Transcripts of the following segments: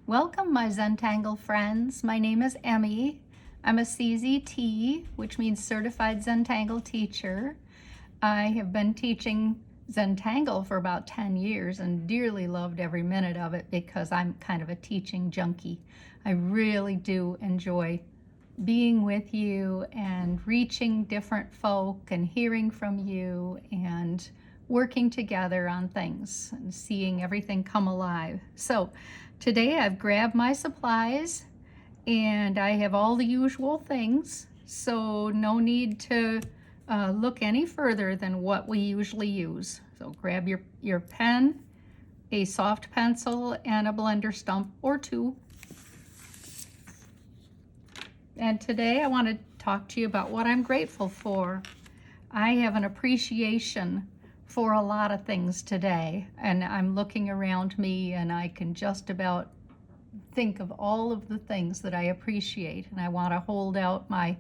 Welcome, my Zentangle friends. My name is Emmy. I'm a CZT, which means Certified Zentangle Teacher. I have been teaching Zentangle for about 10 years and dearly loved every minute of it because I'm kind of a teaching junkie. I really do enjoy being with you and reaching different folk and hearing from you and working together on things and seeing everything come alive. So today I've grabbed my supplies and I have all the usual things, so no need to look any further than what we usually use. So grab your pen, a soft pencil, and a blender stump or two. And today I want to talk to you about what I'm grateful for. I have an appreciation for a lot of things today, and I'm looking around me and I can just about think of all of the things that I appreciate, and I want to hold out my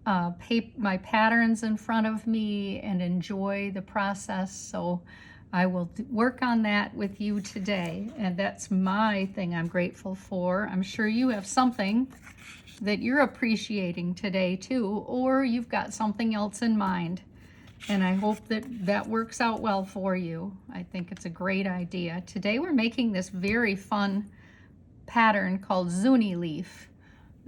my patterns in front of me and enjoy the process. So I will work on that with you today, and that's my thing I'm grateful for. I'm sure you have something that you're appreciating today too, or you've got something else in mind. And I hope that that works out well for you. I think it's a great idea. Today we're making this very fun pattern called Zuni Leaf.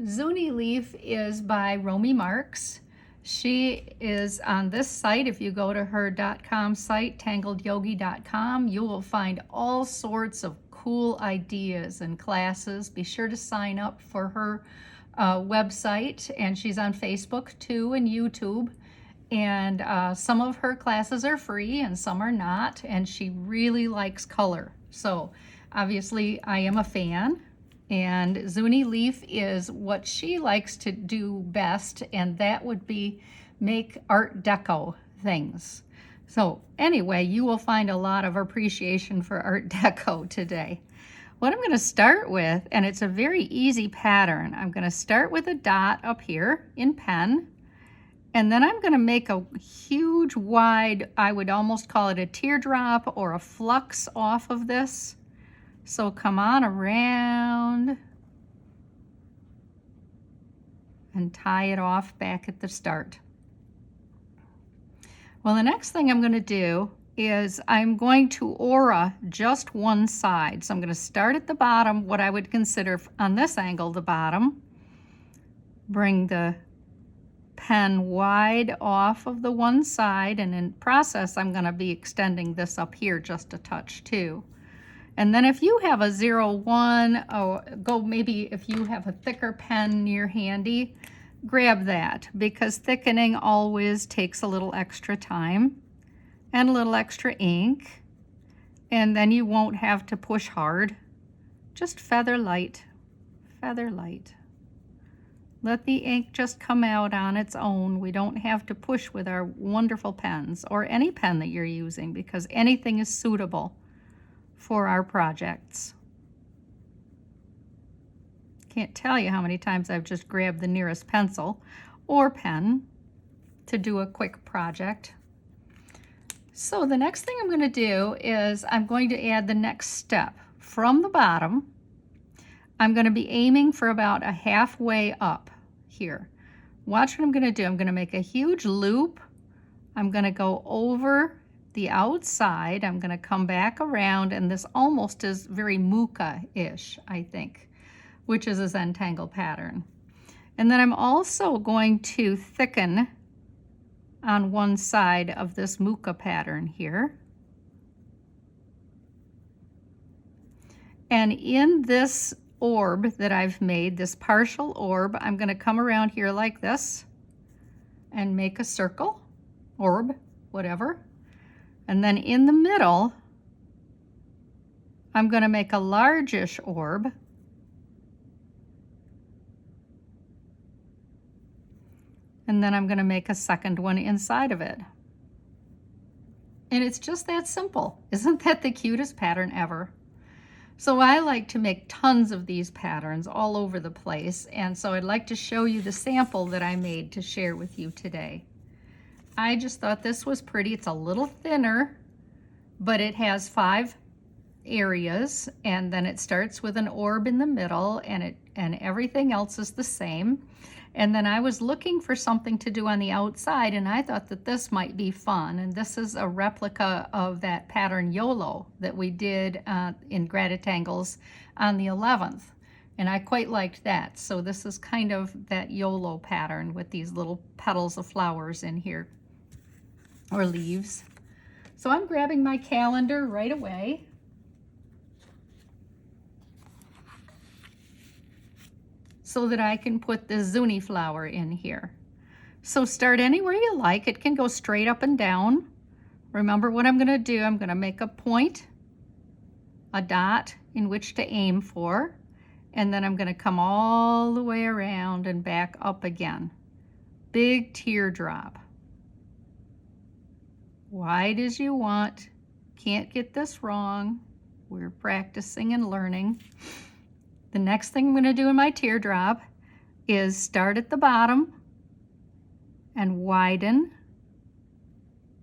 Zuni Leaf is by Romi Marks. She is on this site. If you go to her .com site, tangledyogi.com, you will find all sorts of cool ideas and classes. Be sure to sign up for her website, and she's on Facebook too and YouTube. And some of her classes are free and some are not, and she really likes color. So obviously I am a fan, and Zuni Leaf is what she likes to do best, and that would be make Art Deco things. So anyway, you will find a lot of appreciation for Art Deco today. What I'm going to start with, and it's a very easy pattern, I'm going to start with a dot up here in pen. And then I'm going to make a huge wide, I would almost call it a teardrop or a flux off of this. So come on around and tie it off back at the start. Well, the next thing I'm going to do is I'm going to aura just one side. So I'm going to start at the bottom, what I would consider on this angle the bottom. Bring the pen wide off of the one side, and in process I'm going to be extending this up here just a touch too. And then if you have a 01, or maybe if you have a thicker pen near handy, grab that, because thickening always takes a little extra time and a little extra ink, and then you won't have to push hard. Just feather light, feather light. Let the ink just come out on its own. We don't have to push with our wonderful pens, or any pen that you're using, because anything is suitable for our projects. Can't tell you how many times I've just grabbed the nearest pencil or pen to do a quick project. So the next thing I'm going to do is I'm going to add the next step. From the bottom, I'm going to be aiming for about a halfway up here. Watch what I'm going to do. I'm going to make a huge loop. I'm going to go over the outside. I'm going to come back around, and this almost is very muka-ish, I think, which is a Zentangle pattern. And then I'm also going to thicken on one side of this muka pattern here. And in this orb that I've made, this partial orb, I'm going to come around here like this and make a circle, orb, whatever. And then in the middle, I'm going to make a largish orb. And then I'm going to make a second one inside of it. And it's just that simple. Isn't that the cutest pattern ever? So I like to make tons of these patterns all over the place, and so I'd like to show you the sample that I made to share with you today. I just thought this was pretty. It's a little thinner, but it has 5 areas, and then it starts with an orb in the middle, and everything else is the same. And then I was looking for something to do on the outside, and I thought that this might be fun. And this is a replica of that pattern YOLO that we did in GratitangleZ on the 11th. And I quite liked that. So this is kind of that YOLO pattern with these little petals of flowers in here, or leaves. So I'm grabbing my calendar right away. So that I can put the Zuni flower in here. So start anywhere you like. It can go straight up and down. Remember what I'm going to do. I'm going to make a point, a dot in which to aim for, and then I'm going to come all the way around and back up again. Big teardrop. Wide as you want. Can't get this wrong. We're practicing and learning. The next thing I'm going to do in my teardrop is start at the bottom and widen,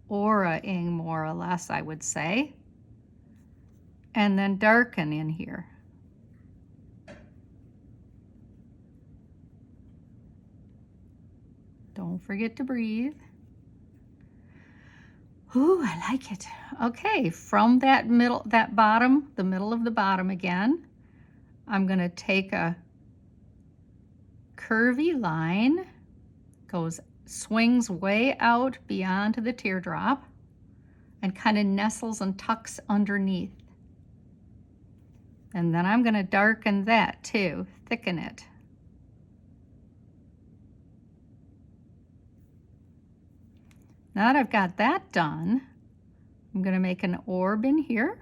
aura-ing more or less, I would say, and then darken in here. Don't forget to breathe. Ooh, I like it. Okay, from that middle, that bottom, the middle of the bottom again, I'm going to take a curvy line, swings way out beyond the teardrop, and kind of nestles and tucks underneath. And then I'm going to darken that too, thicken it. Now that I've got that done, I'm going to make an orb in here.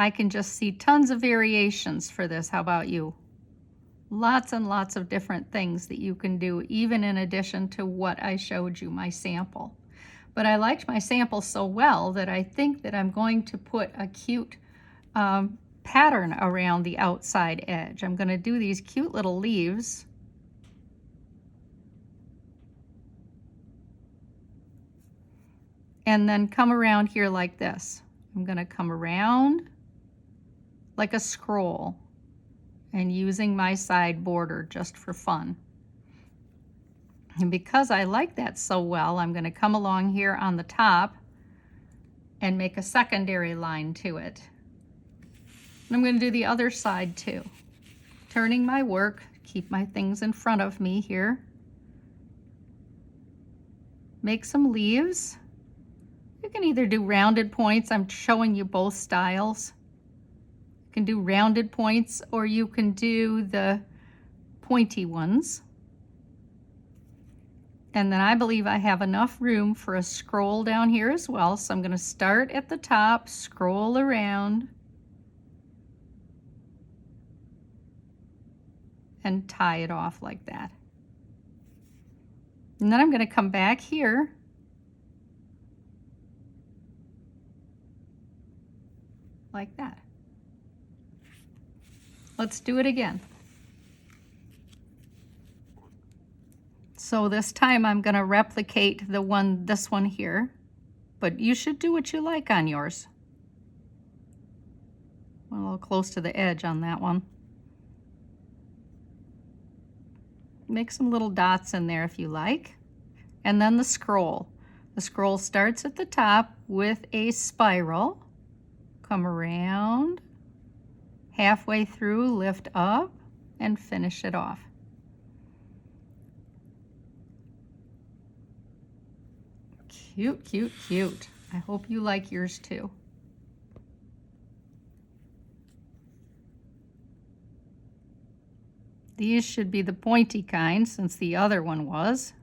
I can just see tons of variations for this. How about you? Lots and lots of different things that you can do, even in addition to what I showed you, my sample. But I liked my sample so well that I think that I'm going to put a cute pattern around the outside edge. I'm going to do these cute little leaves. And then come around here like this. I'm going to come around like a scroll and using my side border just for fun. And because I like that so well, I'm going to come along here on the top and make a secondary line to it. And I'm going to do the other side too. Turning my work, keep my things in front of me here. Make some leaves. You can either do rounded points. I'm showing you both styles. You can do rounded points, or you can do the pointy ones. And then I believe I have enough room for a scroll down here as well. So I'm going to start at the top, scroll around, and tie it off like that. And then I'm going to come back here like that. Let's do it again. So this time I'm going to replicate this one here, but you should do what you like on yours. A little close to the edge on that one. Make some little dots in there if you like. And then the scroll. The scroll starts at the top with a spiral. Come around, halfway through, lift up, and finish it off. Cute, cute, cute. I hope you like yours too. These should be the pointy kind, since the other one was.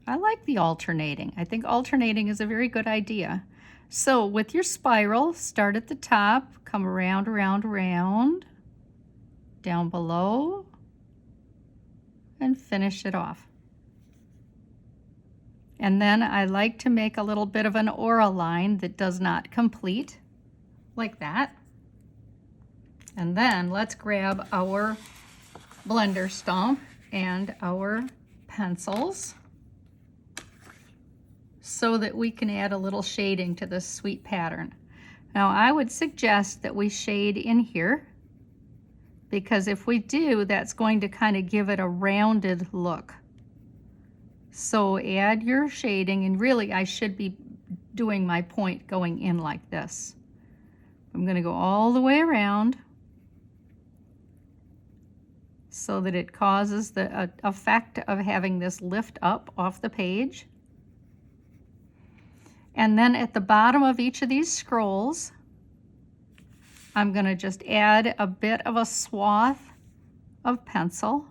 I like the alternating. I think alternating is a very good idea. So with your spiral, start at the top, come around, around, around, down below, and finish it off. And then I like to make a little bit of an aura line that does not complete, like that. And then let's grab our blender stump and our pencils. so that we can add a little shading to this sweet pattern. Now I would suggest that we shade in here, because if we do, that's going to kind of give it a rounded look. So add your shading, and really I should be doing my point going in like this. I'm going to go all the way around so that it causes the effect of having this lift up off the page. And then at the bottom of each of these scrolls, I'm going to just add a bit of a swath of pencil,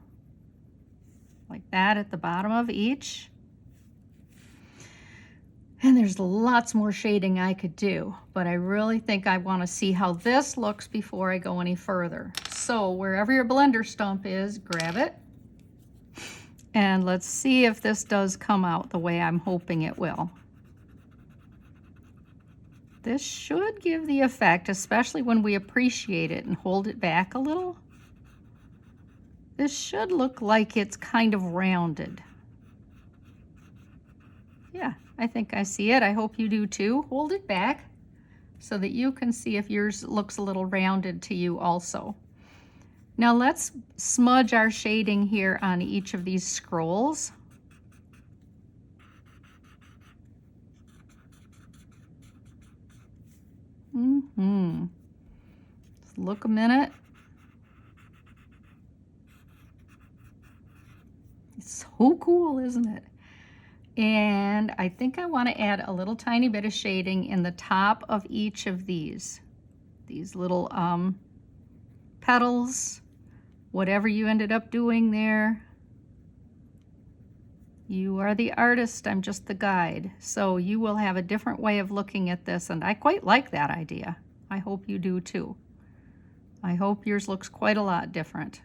like that at the bottom of each. And there's lots more shading I could do, but I really think I want to see how this looks before I go any further. So wherever your blender stump is, grab it. And let's see if this does come out the way I'm hoping it will. This should give the effect, especially when we appreciate it and hold it back a little. This should look like it's kind of rounded. Yeah, I think I see it. I hope you do too. Hold it back so that you can see if yours looks a little rounded to you also. Now let's smudge our shading here on each of these scrolls. Just look a minute. It's so cool, isn't it? And I think I want to add a little tiny bit of shading in the top of each of these little petals, whatever you ended up doing there. You are the artist, I'm just the guide. So you will have a different way of looking at this, and I quite like that idea. I hope you do too. I hope yours looks quite a lot different.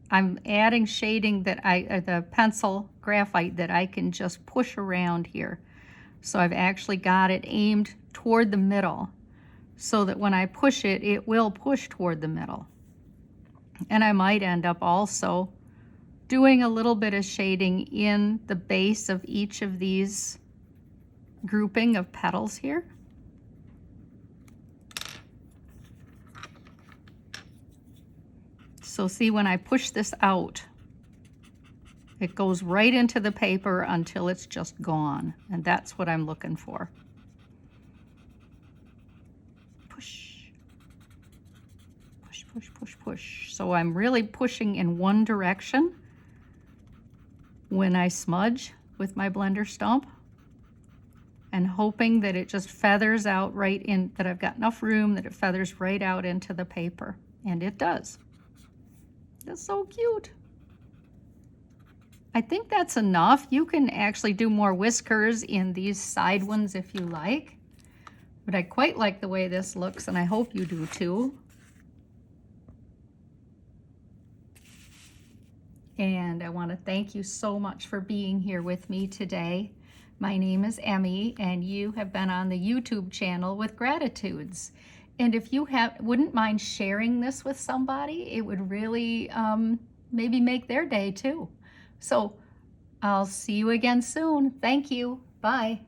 I'm adding shading that the pencil graphite that I can just push around here. So I've actually got it aimed toward the middle so that when I push it, it will push toward the middle. And I might end up also doing a little bit of shading in the base of each of these grouping of petals here. So see, when I push this out, it goes right into the paper until it's just gone. And that's what I'm looking for. Push. Push, push, push, push. So I'm really pushing in one direction when I smudge with my blender stump, and hoping that it just feathers out right in, that I've got enough room that it feathers right out into the paper. And it does. That's so cute. I think that's enough. You can actually do more whiskers in these side ones if you like. But I quite like the way this looks, and I hope you do too. And I want to thank you so much for being here with me today. My name is Emmy, and you have been on the YouTube channel with Gratitudes. And if you wouldn't mind sharing this with somebody, it would really maybe make their day too. So I'll see you again soon. Thank you. Bye.